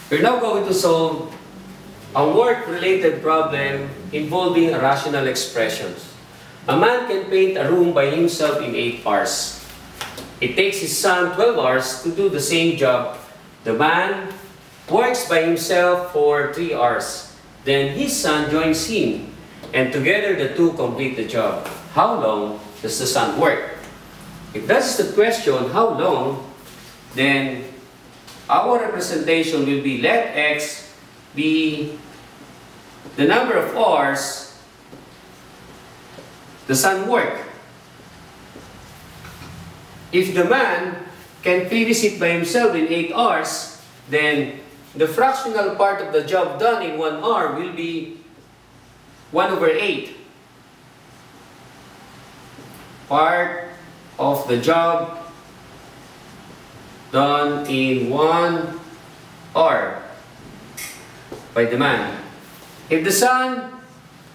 We're now going to solve a work-related problem involving rational expressions. A man can paint a room by himself in 8 hours. It takes his son 12 hours to do the same job. The man works by himself for 3 hours. Then his son joins him, and together the two complete the job. How long does the son work? If that's the question, how long, then our representation will be let x be the number of hours the son work. If the man can finish it by himself in 8 hours, then the fractional part of the job done in 1 hour will be 1/8. Part of the job done in 1 hour by the man. If the son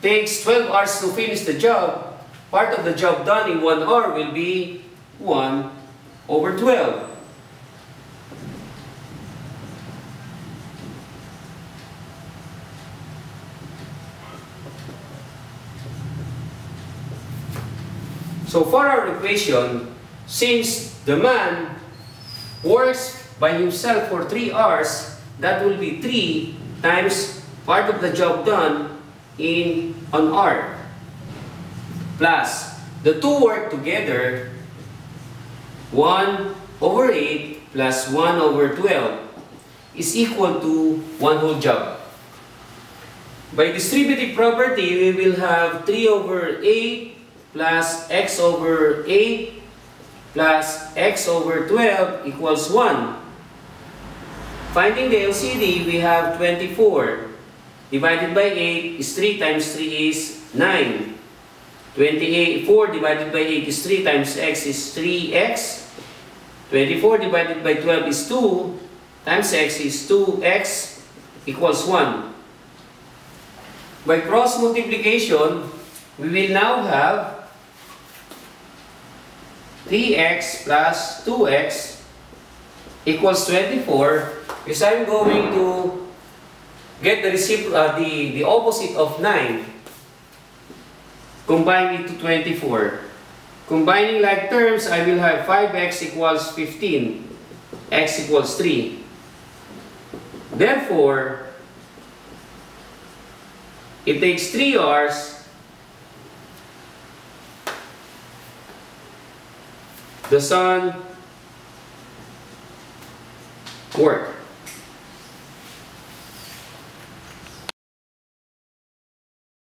takes 12 hours to finish the job, part of the job done in 1 hour will be 1/12. So for our equation, since the man works by himself for 3 hours, that will be 3 times part of the job done in an hour. Plus, the two work together, 1/8 plus 1/12 is equal to 1 whole job. By distributive property, we will have 3/8 plus x/8 plus x/12 equals 1. Finding the LCD, we have 24 divided by 8 is 3 times 3 is 9. 4 divided by 8 is 3 times x is 3x. 24 divided by 12 is 2 times x is 2x equals 1. By cross multiplication, we will now have 3x plus 2x equals 24, because I'm going to get the opposite of 9. Combine it to 24. Combining like terms, I will have 5x equals 15. X equals 3. Therefore, it takes 3 hours the son work.